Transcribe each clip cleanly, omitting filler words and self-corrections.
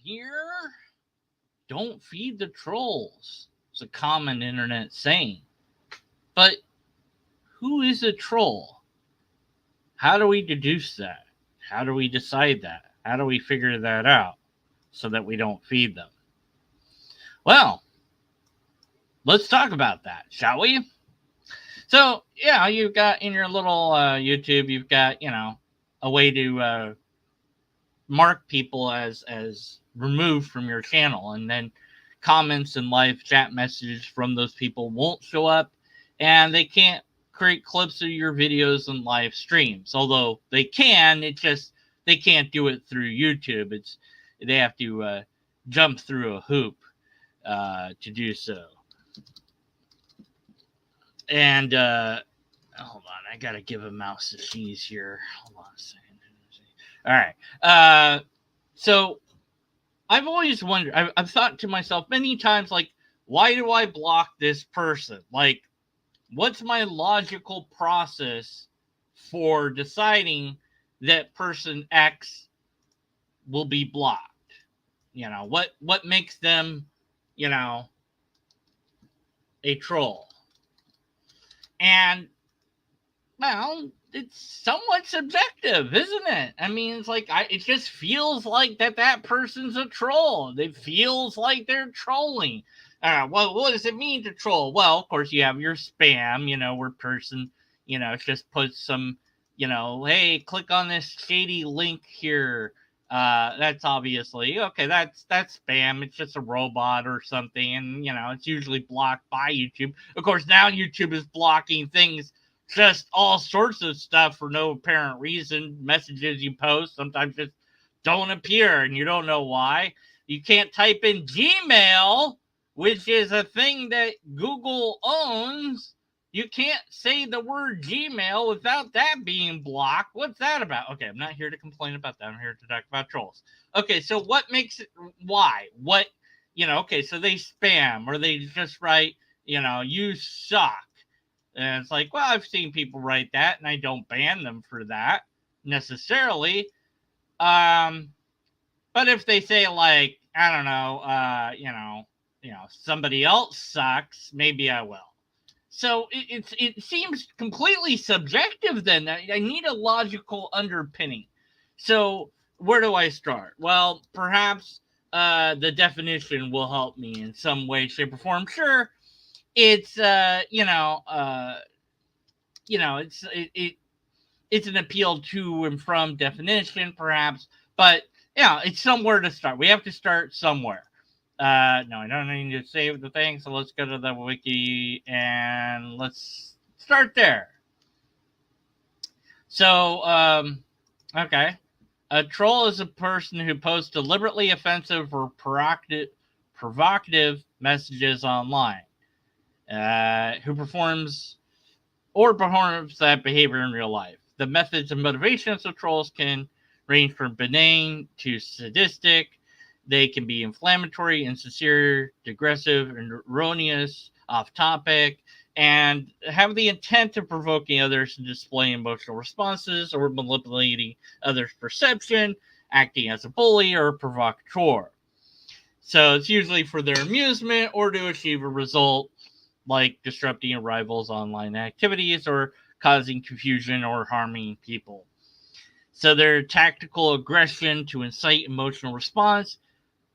here, don't feed the trolls. It's a common internet saying. But who is a troll? How do we deduce that? How do we decide that? How do we figure that out so that we don't feed them? Well, let's talk about that, shall we? So, yeah, you've got in your little YouTube, you've got, a way to mark people as removed from your channel, and then comments and live chat messages from those people won't show up, and they can't create clips of your videos and live streams. Although they can, it just they can't do it through YouTube. They have to jump through a hoop to do so. And hold on, I gotta give a mouse a sneeze here. Hold on a second. All right. So I've always wondered. I've thought to myself many times, like, why do I block this person? Like, what's my logical process for deciding that person X will be blocked? What makes them, a troll? And, well, it's somewhat subjective, isn't it? I mean, it's like it just feels like that person's a troll. It feels like they're trolling. Well, what does it mean to troll? Well, of course, you have your spam, where person, just puts some, hey, click on this shady link here. That's obviously okay. That's spam. It's just a robot or something, and it's usually blocked by YouTube. Of course, now YouTube is blocking things, just all sorts of stuff for no apparent reason. Messages you post sometimes just don't appear, and you don't know why. You can't type in Gmail, which is a thing that Google owns. You can't say the word Gmail without that being blocked. What's that about? Okay, I'm not here to complain about that. I'm here to talk about trolls. Okay, so what makes it, why? What, okay, so they spam or they just write, you suck. And it's like, well, I've seen people write that and I don't ban them for that necessarily. But if they say, like, I don't know, somebody else sucks, maybe I will. So it seems completely subjective then. I need a logical underpinning. So where do I start? Well, perhaps the definition will help me in some way, shape, or form. Sure, it's it's an appeal to and from definition, perhaps, but it's somewhere to start. We have to start somewhere. No, I don't need to save the thing, so let's go to the wiki and let's start there. So, okay. A troll is a person who posts deliberately offensive or provocative messages online, who performs that behavior in real life. The methods and motivations of trolls can range from benign to sadistic. They can be inflammatory, insincere, digressive, and erroneous, off topic, and have the intent of provoking others to display emotional responses or manipulating others' perception, acting as a bully or a provocateur. So it's usually for their amusement or to achieve a result, like disrupting a rival's online activities or causing confusion or harming people. So their tactical aggression to incite emotional response,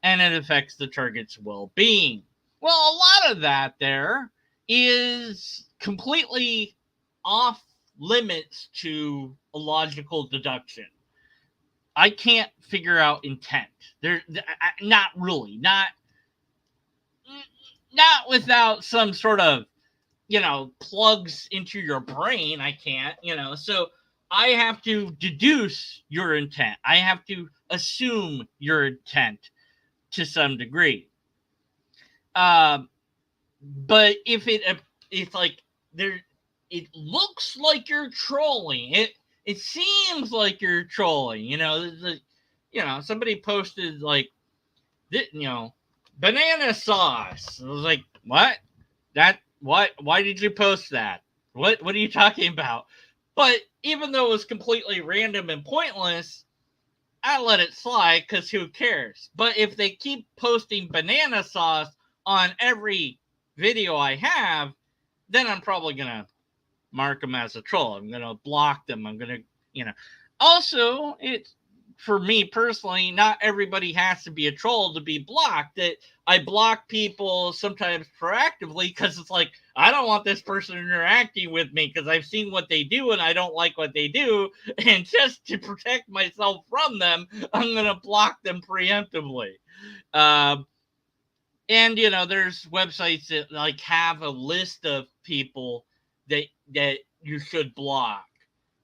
and it affects the target's well-being. Well, a lot of that there is completely off limits to a logical deduction. I can't figure out intent. Not really. Not without some sort of, plugs into your brain. I can't, so I have to deduce your intent. I have to assume your intent to some degree. But if it's like there, it looks like you're trolling. It seems like you're trolling. Somebody posted like, banana sauce. I was like, what? What? Why did you post that? What are you talking about? But even though it was completely random and pointless, I let it slide because who cares? But if they keep posting banana sauce on every video I have, then I'm probably going to mark them as a troll. I'm going to block them. I'm going to, Also, it's for me personally, not everybody has to be a troll to be blocked. That I block people sometimes proactively because it's like, I don't want this person interacting with me because I've seen what they do and I don't like what they do. And just to protect myself from them, I'm going to block them preemptively. And there's websites that like have a list of people that you should block,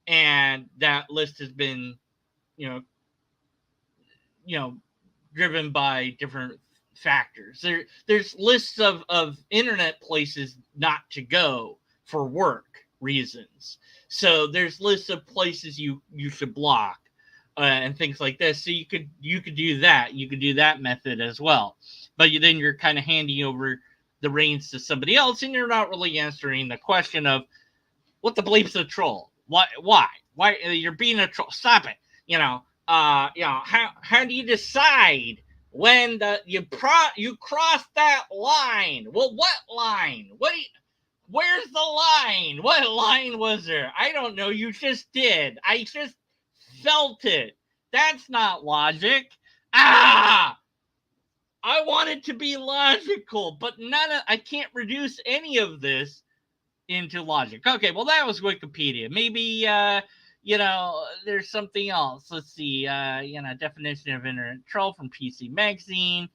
and that list has been you know driven by different factors. There's lists of internet places not to go for work reasons. So there's lists of places you should block, and things like this. So you could do that. You could do that method as well. But then you're kind of handing over the reins to somebody else, and you're not really answering the question of what the bleep's a troll. Why you're being a troll? Stop it. How do you decide when you cross that line? Well, what line? Where's the line? What line was there? I don't know. You just did. I just felt it. That's not logic. I want it to be logical, but I can't reduce any of this into logic. Okay, well, that was Wikipedia. Maybe there's something else. Let's see. Definition of internet troll from PC Magazine.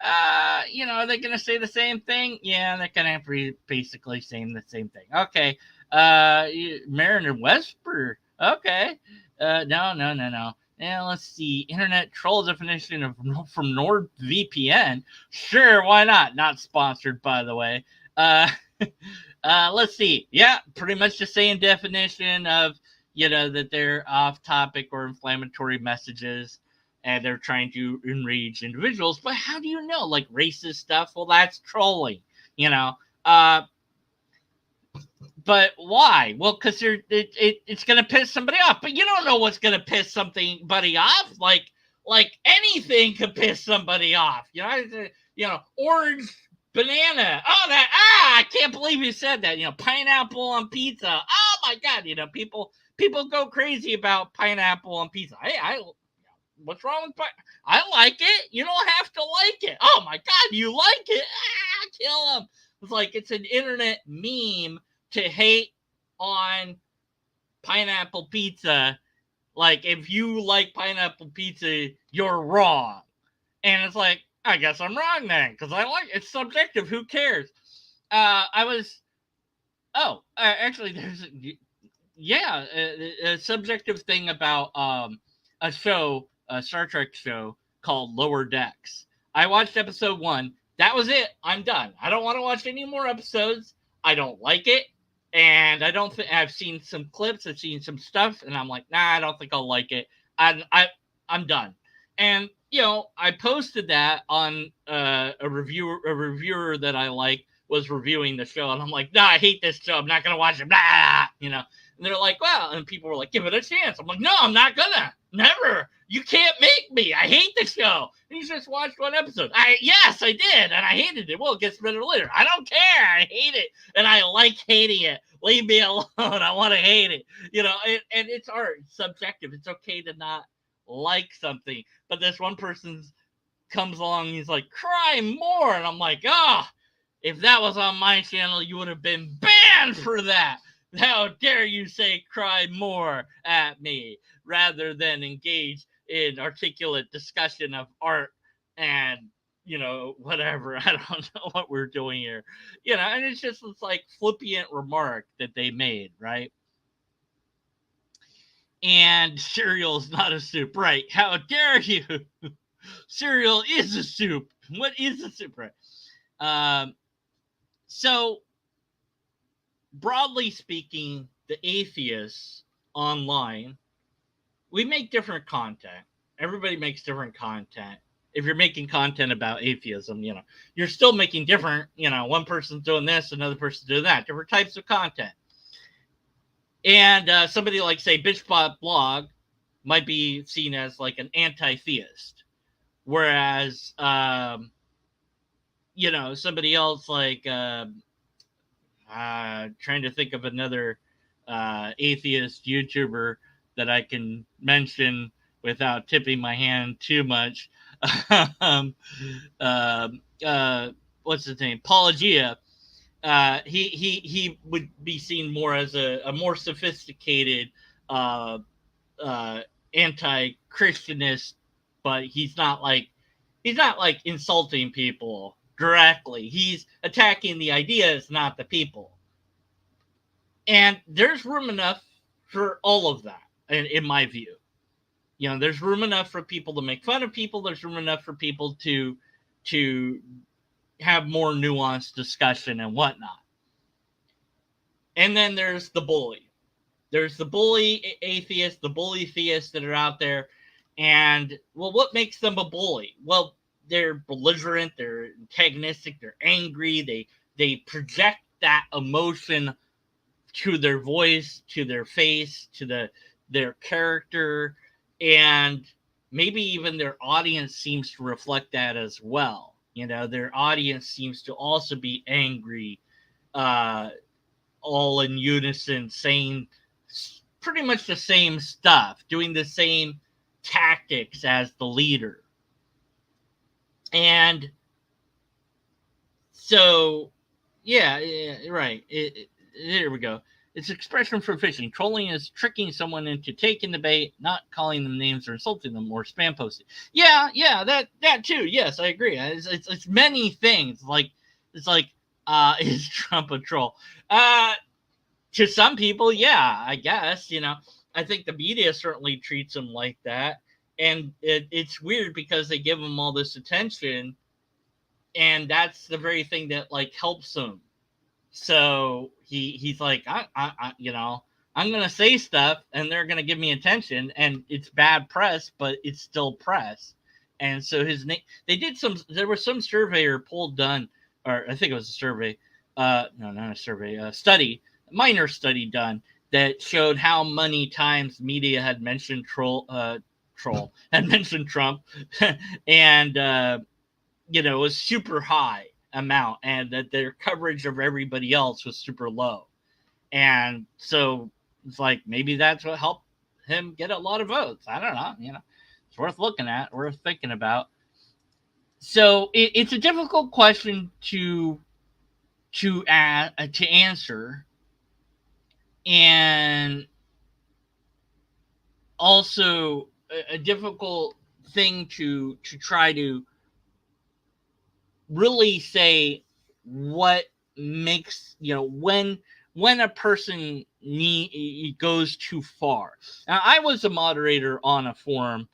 Are they going to say the same thing? Yeah, they're going to be basically saying the same thing. Okay. Mariner Westbrook. Okay. No. And let's see. Internet troll definition from NordVPN. Sure, why not? Not sponsored, by the way. Let's see. Yeah, pretty much the same definition of that they're off topic or inflammatory messages, and they're trying to enrage individuals. But how do you know? Like racist stuff? Well, that's trolling. But why? Well, because it's going to piss somebody off. But you don't know what's going to piss somebody off. Like anything could piss somebody off. Orange banana. Oh, I can't believe you said that. Pineapple on pizza. Oh my God. People go crazy about pineapple on pizza. Hey, what's wrong with pineapple? I like it. You don't have to like it. Oh my God, you like it? Kill them. It's like it's an internet meme to hate on pineapple pizza. Like, if you like pineapple pizza, you're wrong. And it's like, I guess I'm wrong then, because I like it's subjective. Who cares? Actually, there's a subjective thing about a show, a Star Trek show called Lower Decks. I watched episode 1. That was it. I'm done. I don't want to watch any more episodes. I don't like it. And I don't think I've seen some clips. I've seen some stuff, and I'm like, nah, I don't think I'll like it. I'm done. And I posted that on a reviewer that I like was reviewing the show, and I'm like, nah, I hate this show. I'm not gonna watch it. Blah, And they're like, well, and people were like, give it a chance. I'm like, no, I'm not gonna. Never. You can't make me. I hate the show. And you just watched one episode. Yes, I did, and I hated it. Well, it gets better later. I don't care. I hate it, and I like hating it. Leave me alone. I want to hate it. And it's art. It's subjective. It's okay to not like something. But this one person comes along and he's like, cry more. And I'm like, if that was on my channel, you would have been banned for that. How dare you say cry more at me rather than engage in articulate discussion of art and, whatever. I don't know what we're doing here. And it's just this like flippant remark that they made, right? And cereal's not a soup, right? How dare you? Cereal is a soup. What is a soup, right? So, broadly speaking, the atheists online, we make different content. Everybody makes different content. If you're making content about atheism, you're still making different, one person's doing this, another person's doing that, different types of content. And somebody like, say, Bitchbot Blog, might be seen as like an anti-theist, whereas somebody else like trying to think of another atheist YouTuber that I can mention without tipping my hand too much. um, uh, uh, what's his name? Apologia. He would be seen more as a more sophisticated uh, uh, anti-Christianist, but he's not like insulting people directly. He's attacking the ideas, not the people. And there's room enough for all of that, in my view. There's room enough for people to make fun of people. There's room enough for people to have more nuanced discussion and whatnot. And then there's the bully. There's the bully atheist, the bully theists that are out there. And, well, what makes them a bully? Well, they're belligerent, they're antagonistic, they're angry, they project that emotion to their voice, to their face, to their character, and maybe even their audience seems to reflect that as well. Their audience seems to also be angry, all in unison, saying pretty much the same stuff, doing the same tactics as the leader. And so, yeah, right. Here we go. It's expression for fishing. Trolling is tricking someone into taking the bait, not calling them names or insulting them, or spam posting. Yeah, that too. Yes, I agree. It's many things. It's like is Trump a troll? To some people, yeah, I guess. I think the media certainly treats him like that, and it's weird because they give him all this attention, and that's the very thing that like helps him. So he's like, I'm gonna say stuff, and they're gonna give me attention, and it's bad press, but it's still press. And so his name, there was some survey or poll done, or I think it was a survey, no, not a survey, a study, a minor study done that showed how many times media had mentioned had mentioned Trump, and it was super high amount, and that their coverage of everybody else was super low. And so it's like maybe that's what helped him get a lot of votes. I don't know. It's worth looking at, worth thinking about. So it's a difficult question to answer, and also a difficult thing to try to really say what makes when a person goes too far. Now, I was a moderator on a forum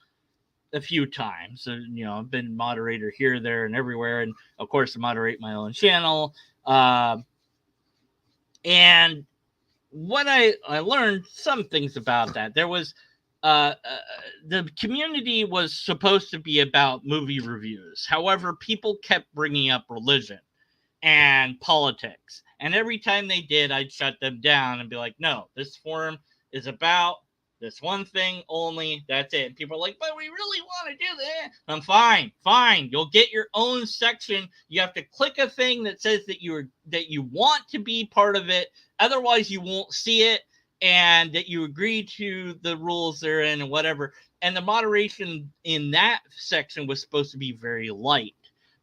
a few times. So, I've been moderator here, there, and everywhere, and of course, I moderate my own channel. And what I learned some things about that. There was the community was supposed to be about movie reviews. However, people kept bringing up religion and politics. And every time they did, I'd shut them down and be like, no, this forum is about this one thing only. That's it. And people are like, but we really want to do that. I'm fine. You'll get your own section. You have to click a thing that says that you want to be part of it. Otherwise, you won't see it, and that you agree to the rules they're in and whatever. And the moderation in that section was supposed to be very light.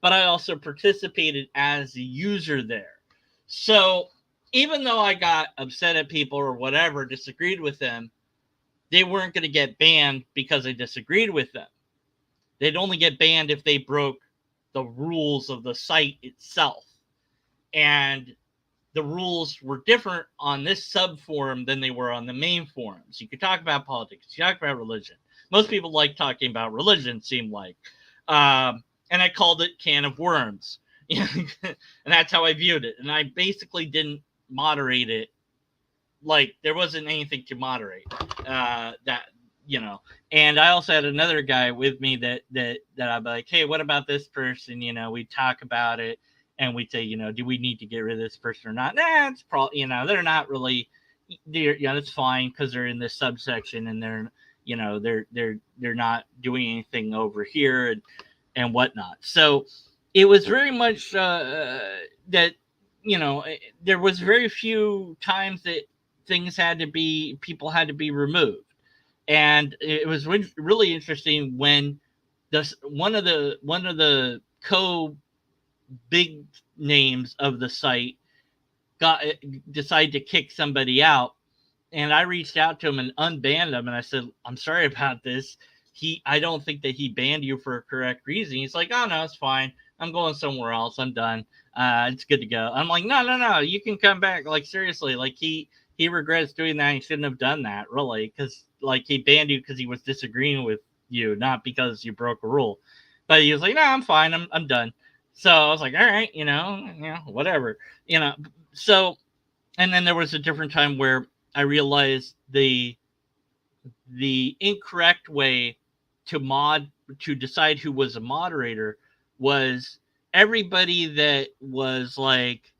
But I also participated as a user there. So even though I got upset at people or whatever, disagreed with them, they weren't going to get banned because I disagreed with them. They'd only get banned if they broke the rules of the site itself. And the rules were different on this sub forum than they were on the main forums. You could talk about politics, you could talk about religion. Most people like talking about religion, seemed like. And I called it Can of Worms. And that's how I viewed it. And I basically didn't moderate it. Like, there wasn't anything to moderate. And I also had another guy with me that I'd be like, hey, what about this person? We'd talk about it, and we'd say, do we need to get rid of this person or not? Nah, it's probably, they're not really, it's fine because they're in this subsection, and they're, they're not doing anything over here and whatnot. So it was very much that there was very few times that people had to be removed, and it was really interesting when one of the co big names of the site got decided to kick somebody out, and I reached out to him and unbanned him, and I said, "I'm sorry about this. I don't think that he banned you for a correct reason." He's like, "Oh no, it's fine. I'm going somewhere else. I'm done. It's good to go." I'm like, "No, no, no. You can come back. Like seriously. Like he regrets doing that. He shouldn't have done that, really, because like he banned you because he was disagreeing with you, not because you broke a rule." But he was like, "No, I'm fine. I'm done." So I was like, "All right, whatever, you know." So, and then there was a different time where I realized the incorrect way to decide who was a moderator was everybody that was like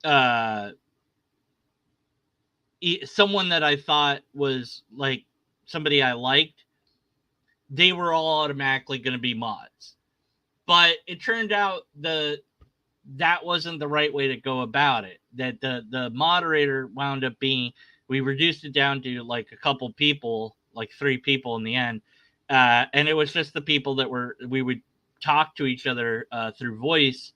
uh someone that I thought was like somebody I liked, they were all automatically going to be mods. But it turned out that wasn't the right way to go about it. That the moderator wound up being, we reduced it down to like a couple people, like 3 people in the end, and it was just the people that we would talk to each other through voice,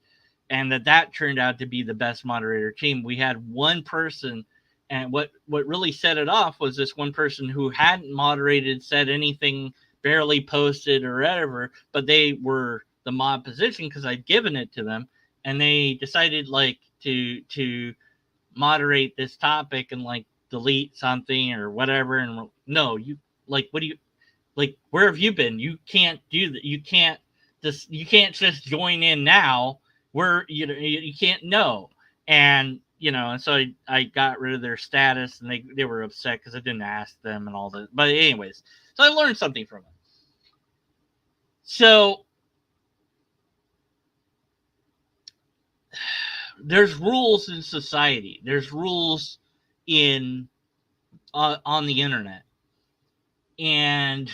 and that turned out to be the best moderator team. We had one person, and what really set it off was this one person who hadn't moderated, said anything, barely posted or whatever, but they were the mod position because I'd given it to them, and they decided like to moderate this topic and like delete something or whatever. And no, you like, what do you like? Where have you been? You can't do that. You can't just join in now. Where you can't know. And so I got rid of their status, and they were upset because I didn't ask them and all that. But anyways, so I learned something from it. So there's rules in society. There's rules in on the internet, and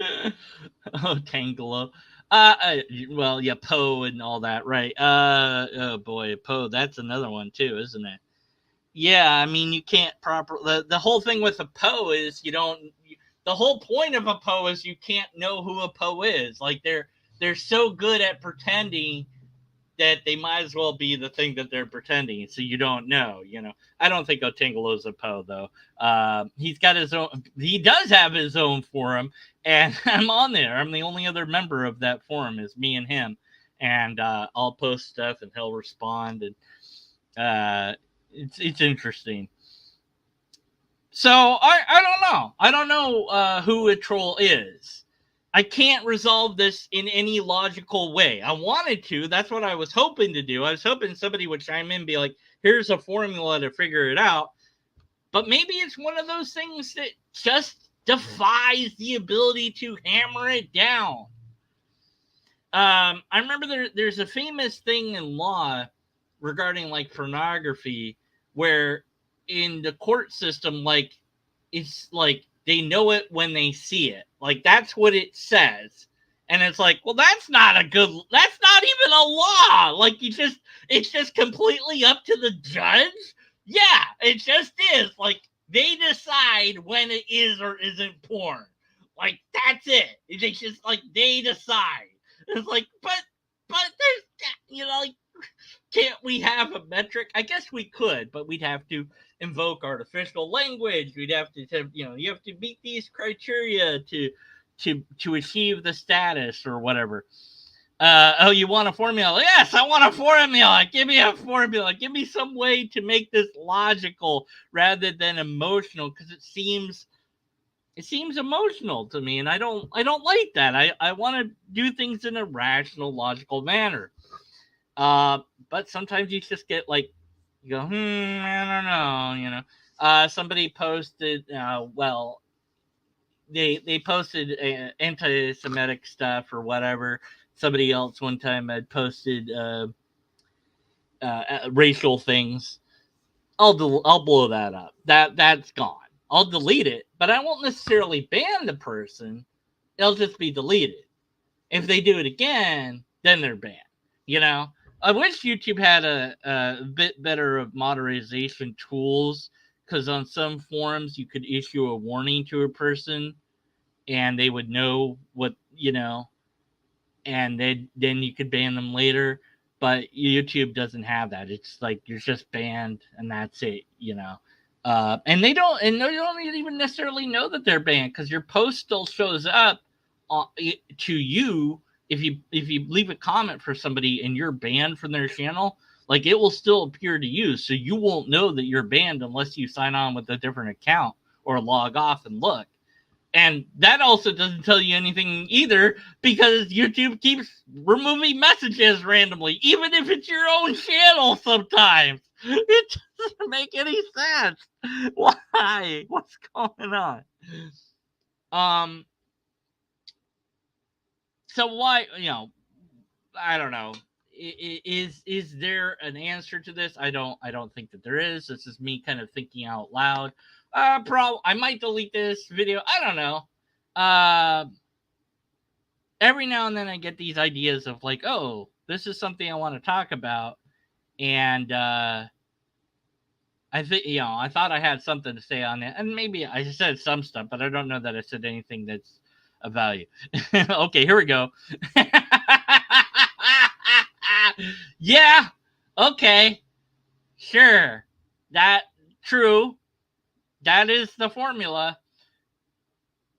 oh, Tangelo. Well, yeah, Poe and all that, right? Oh boy, Poe. That's another one too, isn't it? Yeah, I mean, you can't the whole thing with a Poe is the whole point of a Poe is you can't know who a Poe is. Like they're so good at pretending that they might as well be the thing that they're pretending, so you don't know. I don't think Otingelo's a Poe, though. He's got his own. He does have his own forum, and I'm on there. I'm the only other member of that forum. Is me and him, and I'll post stuff, and he'll respond, and it's interesting. So I don't know. I don't know who a troll is. I can't resolve this in any logical way. I wanted to. That's what I was hoping to do. I was hoping somebody would chime in and be like, here's a formula to figure it out. But maybe it's one of those things that just defies the ability to hammer it down. I remember there's a famous thing in law regarding like pornography where in the court system, like, it's like they know it when they see it. Like that's what it says. And it's like, well, that's not even a law. Like it's just completely up to the judge. Yeah, it just is. Like they decide when it is or isn't porn. Like that's it. It's just like they decide. It's like, but there's, like, can't we have a metric? I guess we could, but we'd have to invoke artificial language. We'd have to, you have to meet these criteria to achieve the status or whatever. Oh, you want a formula? Yes, I want a formula. Give me a formula. Give me some way to make this logical rather than emotional, because it seems emotional to me, and I don't like that. I want to do things in a rational, logical manner. But sometimes you just get like, you go, I don't know, somebody posted, they posted anti-Semitic stuff or whatever. Somebody else one time had posted racial things. I'll blow that up. That's gone. I'll delete it, but I won't necessarily ban the person. It'll just be deleted. If they do it again, then they're banned. You know, I wish YouTube had a bit better of moderation tools, because on some forums you could issue a warning to a person and they would know what, and then you could ban them later. But YouTube doesn't have that. It's like you're just banned and that's it. And they don't even necessarily know that they're banned, because your post still shows up to you. If you leave a comment for somebody and you're banned from their channel, like, it will still appear to you, so you won't know that you're banned unless you sign on with a different account or log off and look. And that also doesn't tell you anything either, because YouTube keeps removing messages randomly, even if it's your own channel sometimes. It doesn't make any sense. Why? What's going on? So why, I don't know. Is there an answer to this? I don't think that there is. This is me kind of thinking out loud. I might delete this video. I don't know. Every now and then I get these ideas of like, oh, this is something I want to talk about, and I think, I thought I had something to say on it, and maybe I said some stuff, but I don't know that I said anything that's of value. Okay, here we go. Yeah. Okay. Sure. True. That is the formula.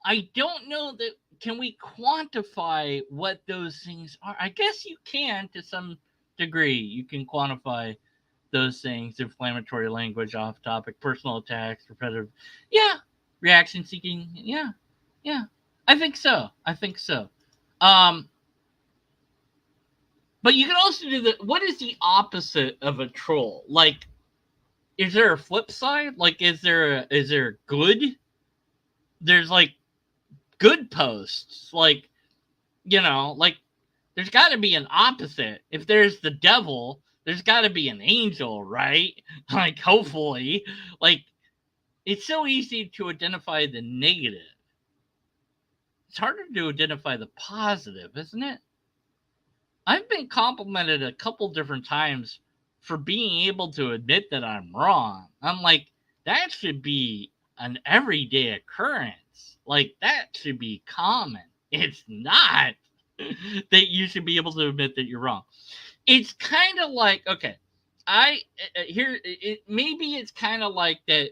I don't know that. Can we quantify what those things are? I guess you can, to some degree. You can quantify those things: inflammatory language, off topic, personal attacks, repetitive. Yeah. Reaction seeking. Yeah. I think so. But you can also do what is the opposite of a troll? Like, is there a flip side? Like, is there good? There's like good posts. Like, like, there's got to be an opposite. If there's the devil, there's got to be an angel, right? Like, hopefully. Like, it's so easy to identify the negative. It's harder to identify the positive, isn't it? I've been complimented a couple different times for being able to admit that I'm wrong. I'm like, that should be an everyday occurrence. Like, that should be common. It's not that you should be able to admit that you're wrong. It's kind of like, okay, maybe it's kind of like that.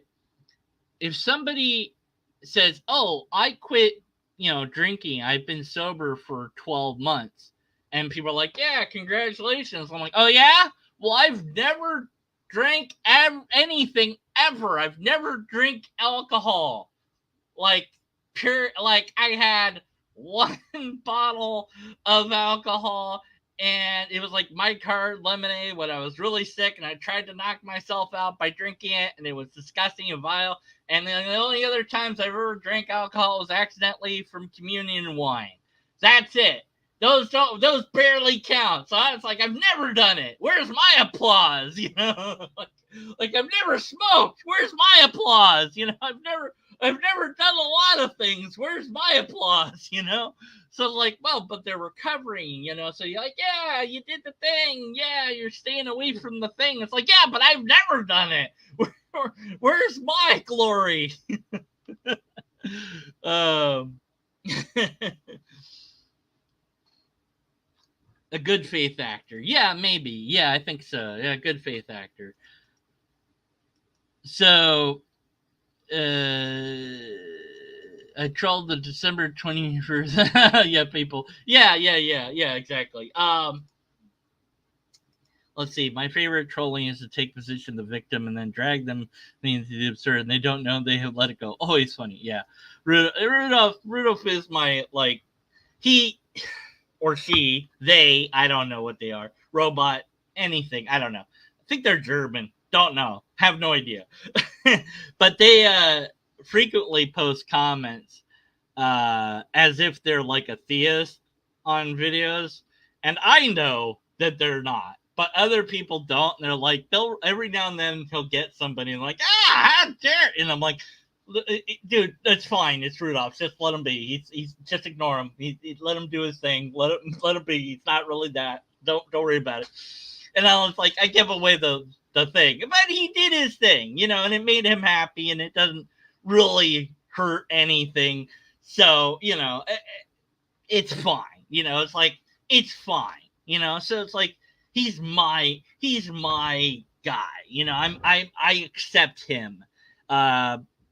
If somebody says, oh, I quit, drinking. I've been sober for 12 months. And people are like, yeah, congratulations. I'm like, oh, yeah? Well, I've never drank anything ever. I've never drank alcohol. Like, I had one bottle of alcohol, and it was like my card lemonade when I was really sick, and I tried to knock myself out by drinking it, and it was disgusting and vile. And then the only other times I've ever drank alcohol was accidentally from communion wine. That's it. Those barely count. So I was like, I've never done it. Where's my applause? Like I've never smoked. Where's my applause? I've never done a lot of things. Where's my applause? So like, well, but they're recovering, so you're like, yeah, you did the thing. Yeah, you're staying away from the thing. It's like, yeah, but I've never done it. Where's my glory? A good faith actor. Yeah, maybe. Yeah, I think so. Yeah, good faith actor. So, I trolled the December 21st. Yeah, people. Yeah, exactly. Let's see. My favorite trolling is to take position the victim and then drag them into the absurd, and they don't know they have let it go. Always funny. Yeah. Rudolph is my, like, he or she, they, I don't know what they are, robot, anything, I don't know. I think they're German, don't know, have no idea. But they frequently post comments as if they're like a theist on videos, and I know that they're not, but other people don't, and they're like, every now and then he'll get somebody and like, how dare, and I'm like, Dude, that's fine. It's Rudolph. Just let him be. He's just ignore him. Let him do his thing. Let him be. He's not really that. Don't worry about it. And I was like, I give away the thing, but he did his thing, and it made him happy, and it doesn't really hurt anything. So it's fine. It's like it's fine. So it's like he's my guy. I accept him.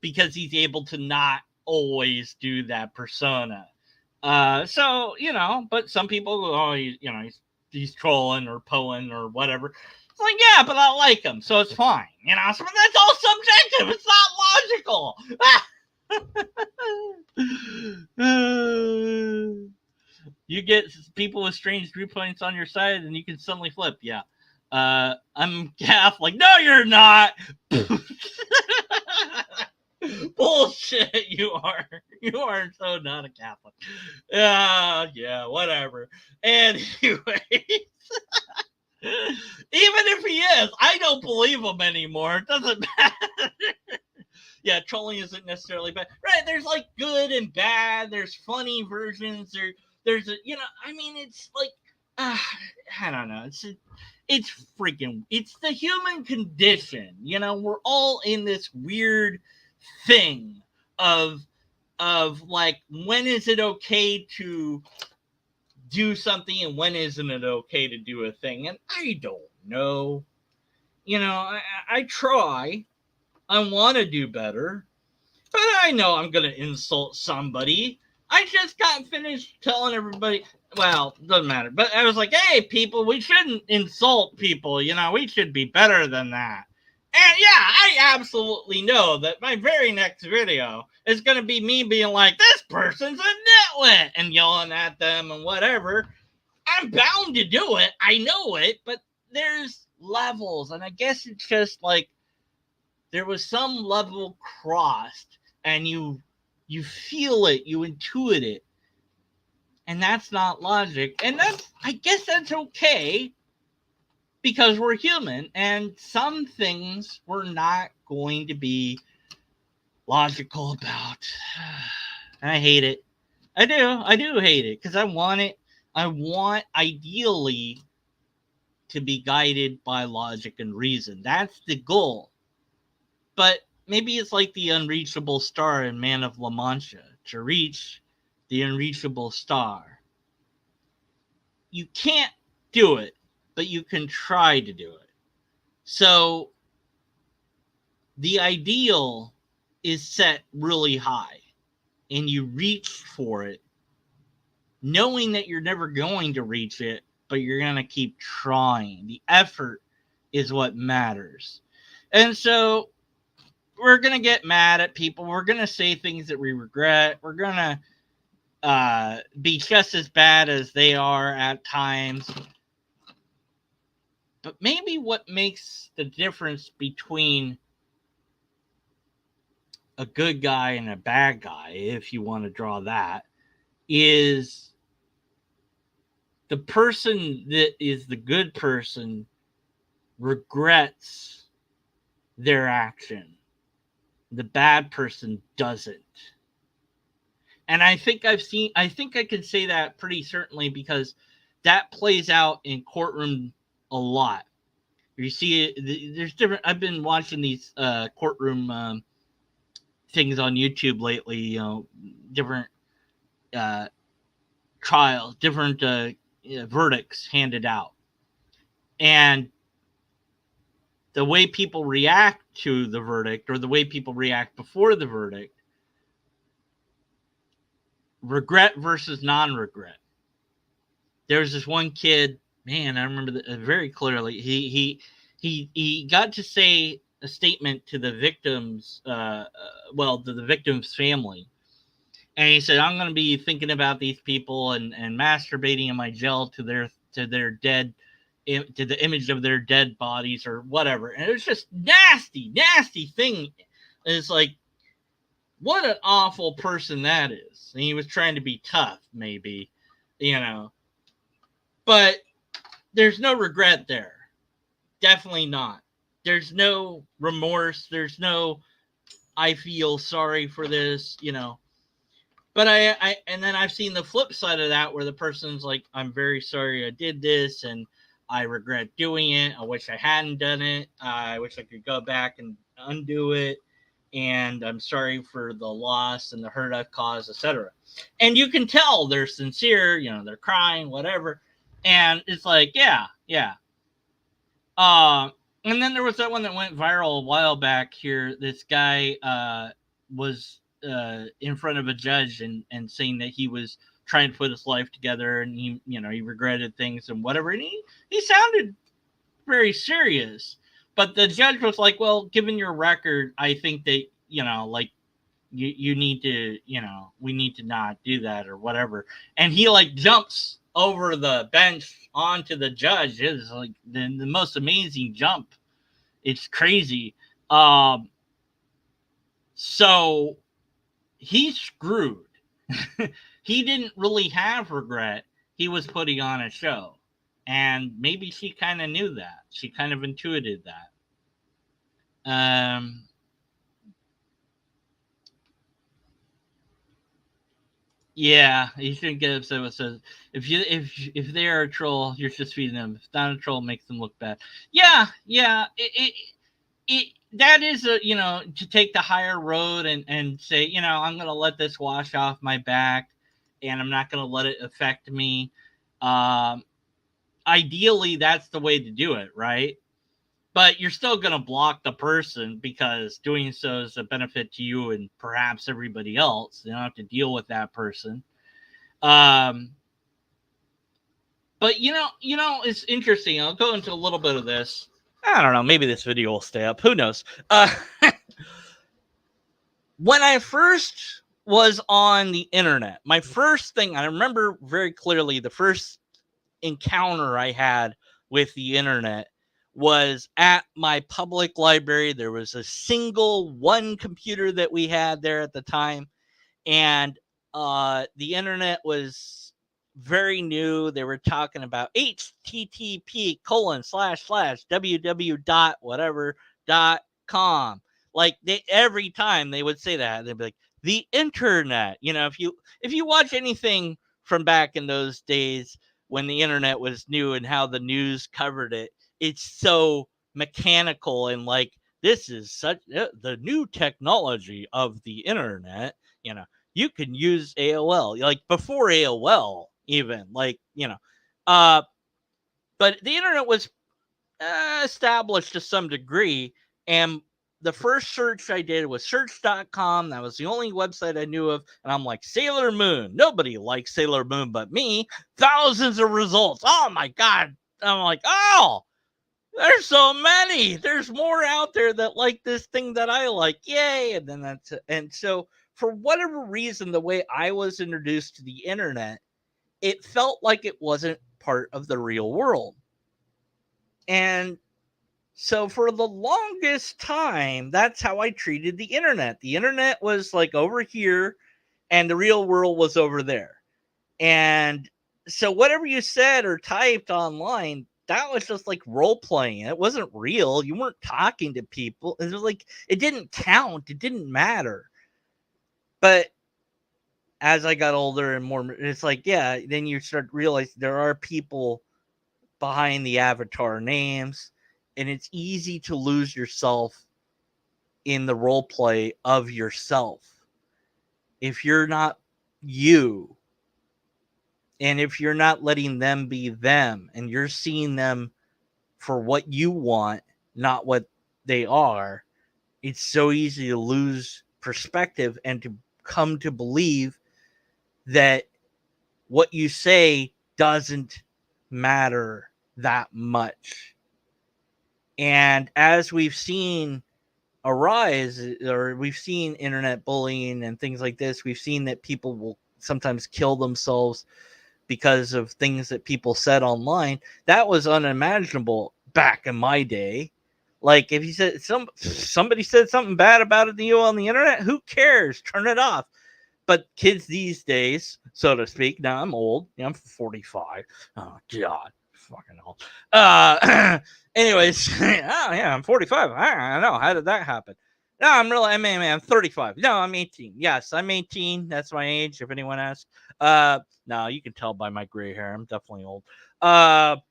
Because he's able to not always do that persona. So but some people go, oh, he's trolling or pulling or whatever. It's like, yeah, but I like him, so it's fine. So that's all subjective. It's not logical. You get people with strange viewpoints on your side, and you can suddenly flip. Yeah. I'm Catholic. No, you're not. Bullshit, you are. You are so not a Catholic. Yeah, whatever. Anyways, even if he is, I don't believe him anymore. It doesn't matter. Yeah, trolling isn't necessarily bad. Right, there's like good and bad. There's funny versions. There's it's like, I don't know. It's the human condition. We're all in this weird thing of like, when is it okay to do something and when isn't it okay to do a thing? And I don't know. I try. I want to do better, but I know I'm gonna insult somebody. I just got finished telling everybody. Well, doesn't matter. But I was like, hey, people, we shouldn't insult people. We should be better than that. And yeah, I absolutely know that my very next video is going to be me being like, this person's a nitwit, and yelling at them and whatever. I'm bound to do it. I know it, but there's levels. And I guess it's just like there was some level crossed, and you feel it, you intuit it. And that's not logic. And I guess that's okay, because we're human, and some things we're not going to be logical about. I hate it. I do hate it, because I want ideally to be guided by logic and reason. That's the goal. But maybe it's like the unreachable star in Man of La Mancha. To reach the unreachable star, you can't do it, but you can try to do it. So the ideal is set really high, and you reach for it, knowing that you're never going to reach it, but you're going to keep trying. The effort is what matters. And so we're going to get mad at people. We're going to say things that we regret. We're going to be just as bad as they are at times. But maybe what makes the difference between a good guy and a bad guy, if you want to draw that, is the person that is the good person regrets their action. The bad person doesn't. And I think I can say that pretty certainly, because that plays out in courtroom a lot. You see it, there's different. I've been watching these courtroom things on YouTube lately. Different trials, different verdicts handed out, and the way people react to the verdict, or the way people react before the verdict, regret versus non-regret. There's this one kid, man, I remember very clearly. He got to say a statement to the victims, to the victim's family, and he said, "I'm going to be thinking about these people and masturbating in my jail to their dead, to the image of their dead bodies," or whatever. And it was just nasty thing. It's like, what an awful person that is. And he was trying to be tough, maybe, but there's no regret there. Definitely not. There's no remorse. There's no I feel sorry for this, But and then I've seen the flip side of that where the person's like, I'm very sorry I did this and I regret doing it. I wish I hadn't done it. I wish I could go back and undo it. And I'm sorry for the loss and the hurt I've caused, etc. And you can tell they're sincere, they're crying, whatever. And it's like, yeah, yeah. And then there was that one that went viral a while back here. This guy was in front of a judge and saying that he was trying to put his life together and he regretted things and whatever. And he sounded very serious. But the judge was like, well, given your record, I think that, like, you need to, we need to not do that or whatever. And he like jumps over the bench onto the judge. It's like the most amazing jump. It's crazy. So he's screwed. He didn't really have regret. He was putting on a show. And maybe she kind of knew that. She kind of intuited that. Yeah, you shouldn't get upset with says if they are a troll, you're just feeding them. If not a troll, makes them look bad. Yeah, yeah. It that is a to take the higher road and say I'm gonna let this wash off my back, and I'm not gonna let it affect me. Ideally, that's the way to do it, right? But you're still going to block the person because doing so is a benefit to you and perhaps everybody else. You don't have to deal with that person. But it's interesting. I'll go into a little bit of this. I don't know. Maybe this video will stay up. Who knows? When I first was on the internet, my first thing, I remember very clearly the first encounter I had with the internet was at my public library. There was a single one computer that we had there at the time, and the internet was very new. They were talking about http://www.whatever.com. Like every time they would say that, they'd be like, the internet. If you watch anything from back in those days when the internet was new and how the news covered it, it's so mechanical and like, this is such the new technology of the internet. You can use AOL, like before AOL even, like, but the internet was established to some degree. And the first search I did was search.com. That was the only website I knew of. And I'm like, Sailor Moon. Nobody likes Sailor Moon but me. Thousands of results. Oh my God. I'm like, oh, there's so many. There's more out there that like this thing that I like. Yay. And then that's it. And so for whatever reason, the way I was introduced to the internet, it felt like it wasn't part of the real world. And so for the longest time, that's how I treated the internet. The internet was like over here and the real world was over there. And so whatever you said or typed online, that was just like role playing. It wasn't real. You weren't talking to people. It was like, it didn't count. It didn't matter. But as I got older and more, it's like, yeah, then you start realizing there are people behind the avatar names, and it's easy to lose yourself in the role play of yourself if you're not you, and if you're not letting them be them, and you're seeing them for what you want, not what they are. It's so easy to lose perspective and to come to believe that what you say doesn't matter that much. And as we've seen a rise, or we've seen internet bullying and things like this, we've seen that people will sometimes kill themselves because of things that people said online. That was unimaginable back in my day. Like if you said somebody said something bad about you on the internet, who cares? Turn it off. But kids these days, so to speak, now I'm old. I'm 45. Oh God, fucking old. Anyways, oh yeah, I'm 45. I don't know. How did that happen? No, I'm 35. No, I'm 18. Yes, I'm 18. That's my age, if anyone asks. No, you can tell by my gray hair. I'm definitely old. But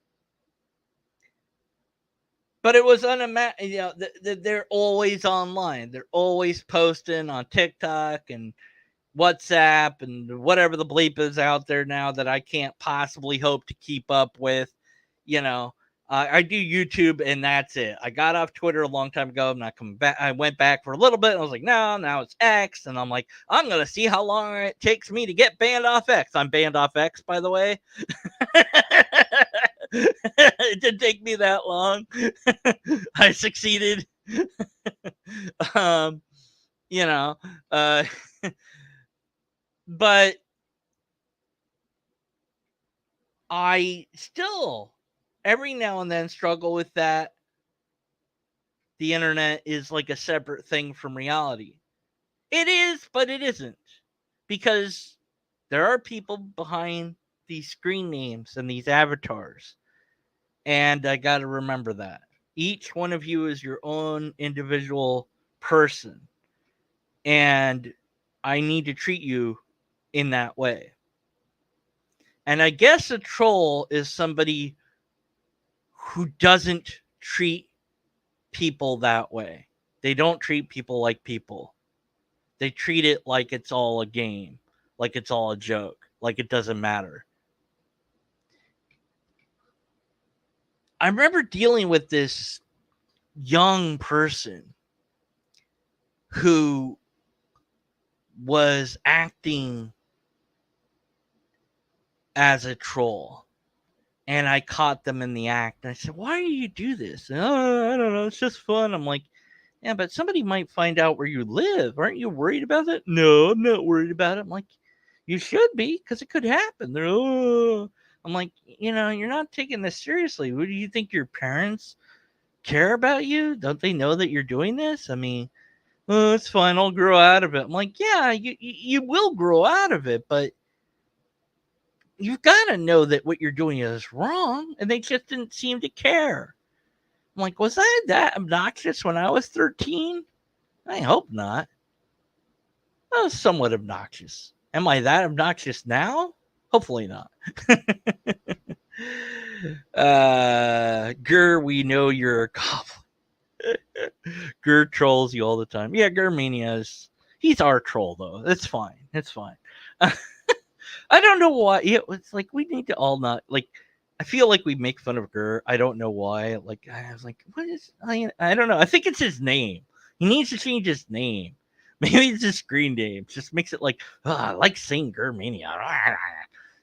it was unimaginable. They're always online. They're always posting on TikTok and WhatsApp and whatever the bleep is out there now that I can't possibly hope to keep up with. You know, I do YouTube and that's it. I got off Twitter a long time ago. I'm not coming back. I went back for a little bit and I was like, no, now it's X. And I'm like, I'm going to see how long it takes me to get banned off X. I'm banned off X, by the way. It didn't take me that long. I succeeded. um, you know, uh, but I still every now and then struggle with that. The internet is like a separate thing from reality. It is, but it isn't. Because there are people behind these screen names and these avatars. And I got to remember that. Each one of you is your own individual person. And I need to treat you in that way. And I guess a troll is somebody who doesn't treat people that way. They don't treat people like people. They treat it like it's all a game, like it's all a joke, like it doesn't matter. I remember dealing with this young person who was acting as a troll. And I caught them in the act. And I said, why do you do this? And, oh, I don't know. It's just fun. I'm like, yeah, but somebody might find out where you live. Aren't you worried about it? No, I'm not worried about it. I'm like, you should be, because it could happen. They're, oh. I'm like, you're not taking this seriously. Who do you think your parents care about you? Don't they know that you're doing this? I mean, oh, it's fine. I'll grow out of it. I'm like, yeah, you will grow out of it, but you've got to know that what you're doing is wrong. And they just didn't seem to care. I'm like, was I that obnoxious when I was 13? I hope not. I was somewhat obnoxious. Am I that obnoxious now? Hopefully not. Gur, we know you're a goblin. Gur trolls you all the time. Yeah, Gurmania he's our troll though. It's fine. It's fine. I don't know why. Yeah, it's like we need to all not like. I feel like we make fun of Gur. I don't know why. Like I was like, what is? I don't know. I think it's his name. He needs to change his name. Maybe it's his screen name. Just makes it like, I like saying Gurmania.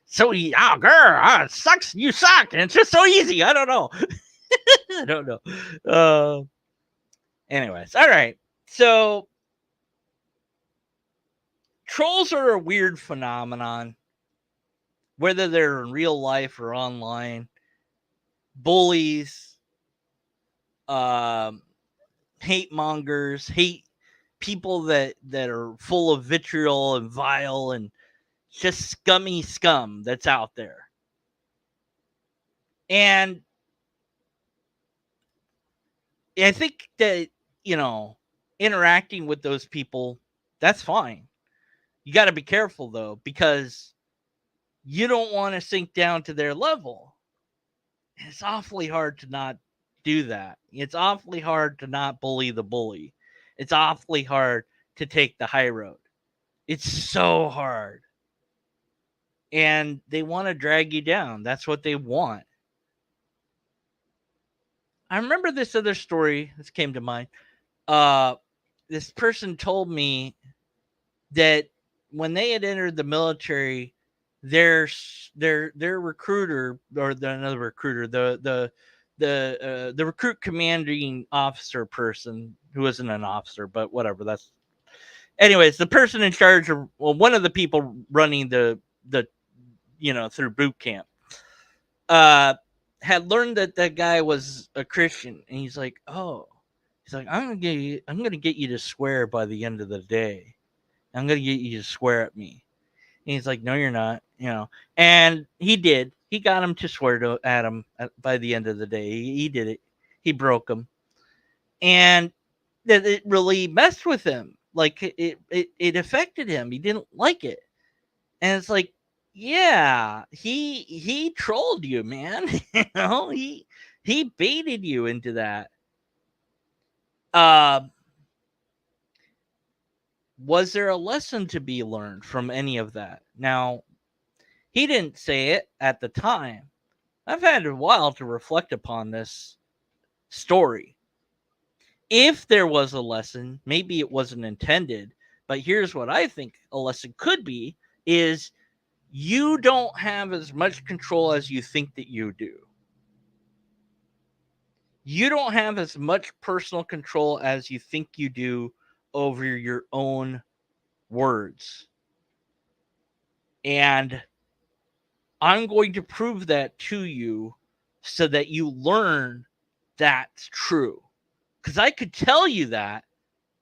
So Gur, it sucks. You suck, and it's just so easy. I don't know. I don't know. Anyways, all right. So trolls are a weird phenomenon. Whether they're in real life or online, bullies, hate mongers, hate people that are full of vitriol and vile and just scummy scum that's out there. And I think that, interacting with those people, that's fine. You got to be careful though, because you don't want to sink down to their level. It's awfully hard to not do that. It's awfully hard to not bully the bully. It's awfully hard to take the high road. It's so hard. And they want to drag you down. That's what they want. I remember this other story. This came to mind. This person told me that when they had entered the military, their recruiter or another recruiter, the recruit commanding officer person who isn't an officer, but whatever. That's anyways. The person in charge of one of the people running the through boot camp, had learned that that guy was a Christian, and he's like, oh, he's like, I'm gonna get you to swear by the end of the day. I'm gonna get you to swear at me. And he's like, no, you're not, And he did. He got him to swear at him by the end of the day. He did it. He broke him. And that it really messed with him. Like it affected him. He didn't like it. And it's like, yeah, he trolled you, man. He baited you into that. Uh, was there a lesson to be learned from any of that? Now, he didn't say it at the time. I've had a while to reflect upon this story. If there was a lesson, maybe it wasn't intended, but here's what I think a lesson could be is you don't have as much control as you think that you do. You don't have as much personal control as you think you do over your own words. And I'm going to prove that to you so that you learn that's true. Because I could tell you that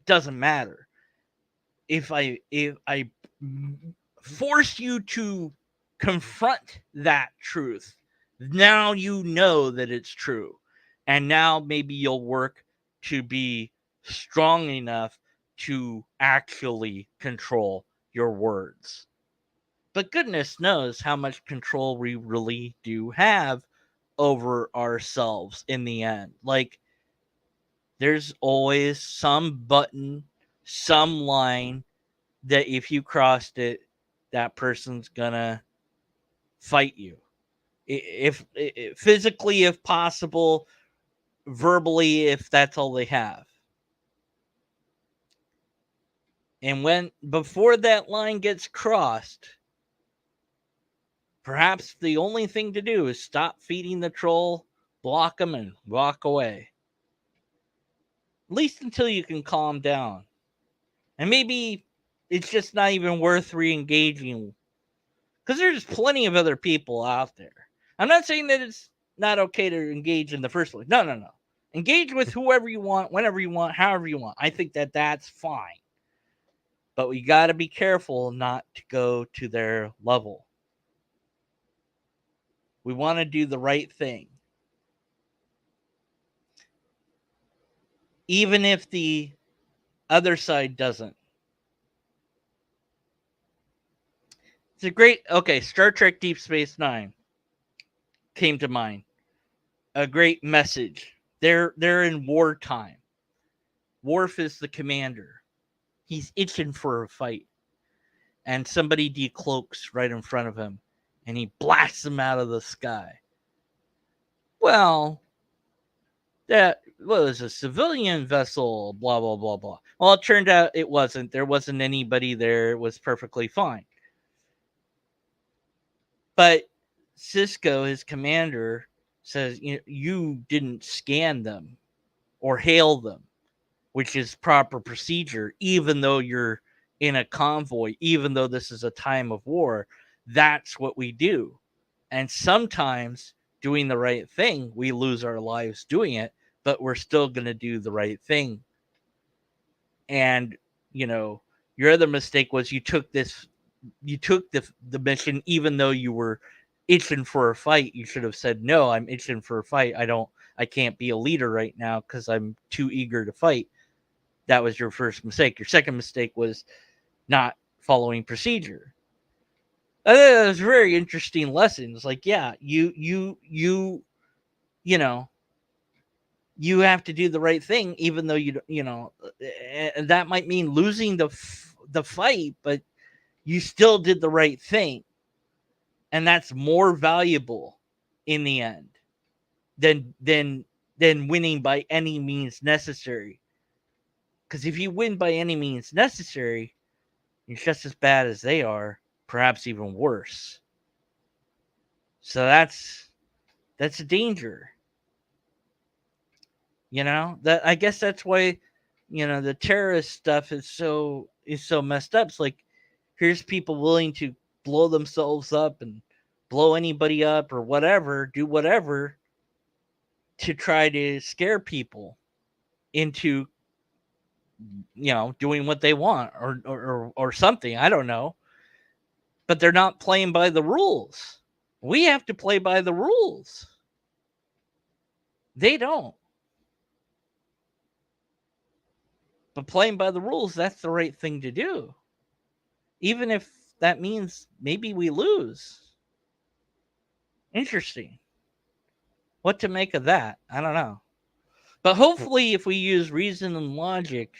doesn't matter. If I force you to confront that truth, now you know that it's true. And now maybe you'll work to be strong enough to actually control your words. But goodness knows how much control we really do have over ourselves in the end. Like, there's always some button, some line that if you crossed it, that person's gonna fight you. If physically, if possible, verbally, if that's all they have. And when before that line gets crossed, perhaps the only thing to do is stop feeding the troll, block them, and walk away. At least until you can calm down. And maybe it's just not even worth re-engaging, because there's plenty of other people out there. I'm not saying that it's not okay to engage in the first place. No. Engage with whoever you want, whenever you want, however you want. I think that that's fine. But we got to be careful not to go to their level. We want to do the right thing. Even if the other side doesn't. It's a great, okay, Star Trek Deep Space Nine came to mind. A great message. They're in wartime. Worf is the commander. He's itching for a fight. And somebody decloaks right in front of him. And he blasts him out of the sky. Well, that was a civilian vessel, blah, blah, blah, blah. Well, it turned out it wasn't. There wasn't anybody there. It was perfectly fine. But Sisko, his commander, says, you didn't scan them or hail them, which is proper procedure, even though you're in a convoy, even though this is a time of war. That's what we do. And sometimes doing the right thing, we lose our lives doing it, but we're still going to do the right thing. And, your other mistake was you took the mission, even though you were itching for a fight. You should have said, no, I'm itching for a fight. I can't be a leader right now because I'm too eager to fight. That was your first mistake. Your second mistake was not following procedure. That was very interesting lessons. Like, yeah, you have to do the right thing, even though and that might mean losing the fight, but you still did the right thing. And that's more valuable in the end than winning by any means necessary. Because if you win by any means necessary, you're just as bad as they are, perhaps even worse. So that's a danger. That I guess that's why the terrorist stuff is so messed up. It's like, here's people willing to blow themselves up and blow anybody up or whatever, do whatever to try to scare people into doing what they want or something. I don't know. But they're not playing by the rules. We have to play by the rules. They don't. But playing by the rules, that's the right thing to do. Even if that means maybe we lose. Interesting. What to make of that? I don't know. But hopefully, if we use reason and logic,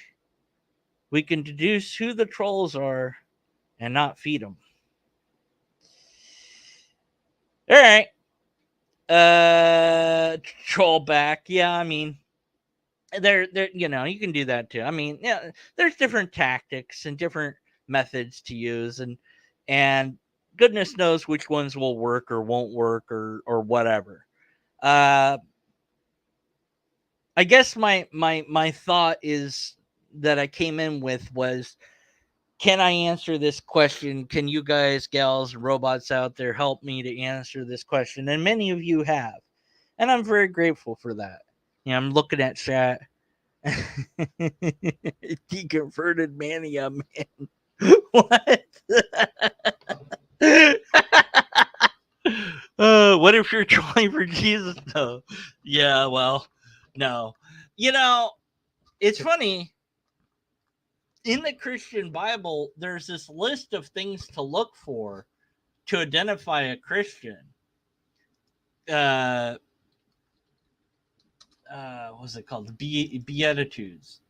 we can deduce who the trolls are and not feed them. All right. Troll back. Yeah, I mean, there, you know, you can do that too. I mean, yeah, there's different tactics and different methods to use, and goodness knows which ones will work or won't work or whatever. I guess my thought is that I came in with was, can I answer this question? Can you guys, gals, robots out there help me to answer this question? And many of you have, and I'm very grateful for that. Yeah, I'm looking at chat. Deconverted mania, man. What? What if you're trolling for Jesus? No. Yeah, well, no. You know, it's funny. In the Christian Bible, there's this list of things to look for to identify a Christian. What's it called? The Beatitudes.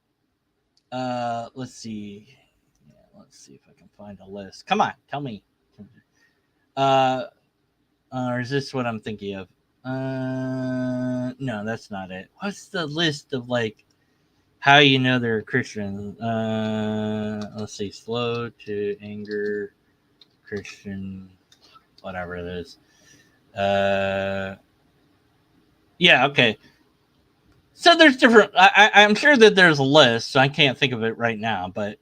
Let's see. Yeah, let's see if I can find a list. Come on, tell me. Or is this what I'm thinking of? No, that's not it. What's the list of like how you know they're a Christian? Let's see. Slow to anger, Christian, whatever it is. Yeah, okay. So there's different. I'm sure that there's a list. So I can't think of it right now, but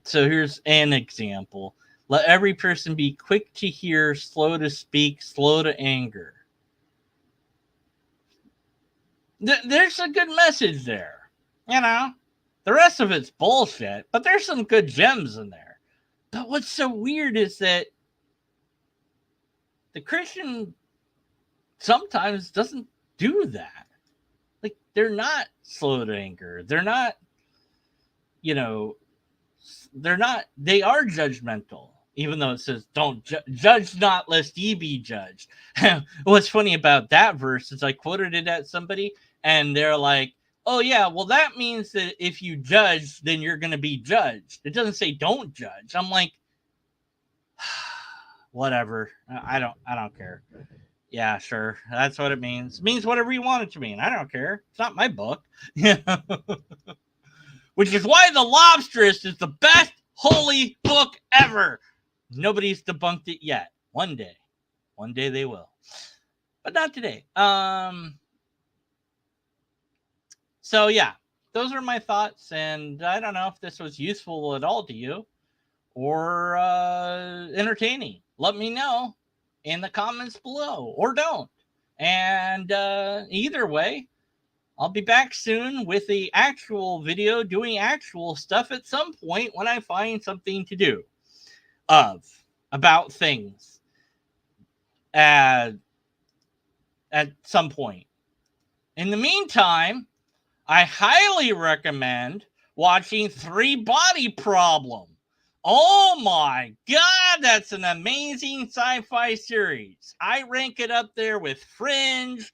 so here's an example. Let every person be quick to hear, slow to speak, slow to anger. There's a good message there. You know, the rest of it's bullshit, but there's some good gems in there. But what's so weird is that the Christian sometimes doesn't do that. Like, they're not slow to anger. They're not, you know, they are judgmental. Even though it says, don't judge not lest ye be judged. What's funny about that verse is I quoted it at somebody and they're like, oh yeah, well that means that if you judge, then you're going to be judged. It doesn't say don't judge. I'm like, whatever. I don't care. Yeah, sure. That's what it means. It means whatever you want it to mean. I don't care. It's not my book. Which is why The Lobsterist is the best holy book ever. Nobody's debunked it yet. One day. One day they will. But not today. So yeah, those are my thoughts, and I don't know if this was useful at all to you or entertaining. Let me know in the comments below, or don't. And either way, I'll be back soon with the actual video doing actual stuff at some point when I find something to do about things at some point. In the meantime, I highly recommend watching Three Body Problem. Oh my God, that's an amazing sci-fi series. I rank it up there with Fringe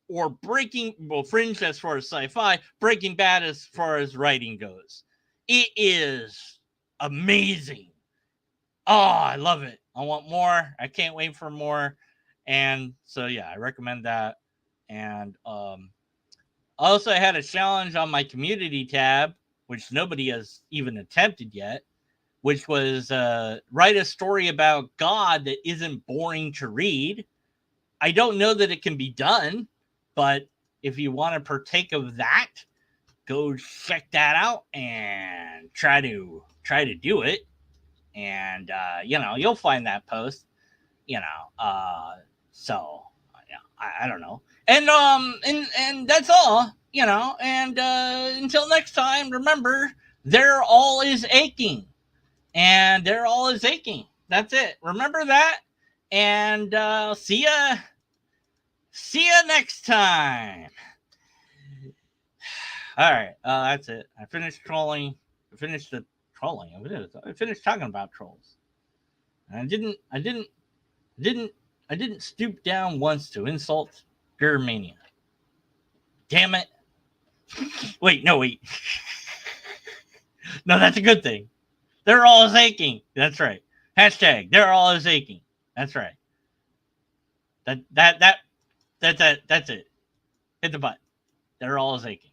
or Fringe as far as sci-fi, Breaking Bad as far as writing goes. It is amazing. Oh, I love it. I want more. I can't wait for more. And so, yeah, I recommend that. And also, I had a challenge on my community tab, which nobody has even attempted yet, which was write a story about God that isn't boring to read. I don't know that it can be done, but if you want to partake of that, go check that out and try to do it. And you'll find that post. So yeah, I don't know. And that's all. And until next time, remember, their all is aching. And their all is aching. That's it. Remember that. And see ya next time. All right, that's it. I finished trolling. I finished the trolling. I finished talking about trolls. And I didn't stoop down once to insult Germania. Damn it! Wait, no, wait. No, that's a good thing. They're all as aching. That's right. Hashtag. They're all as aching. That's right. That's it. That's it. Hit the button. They're all as aching.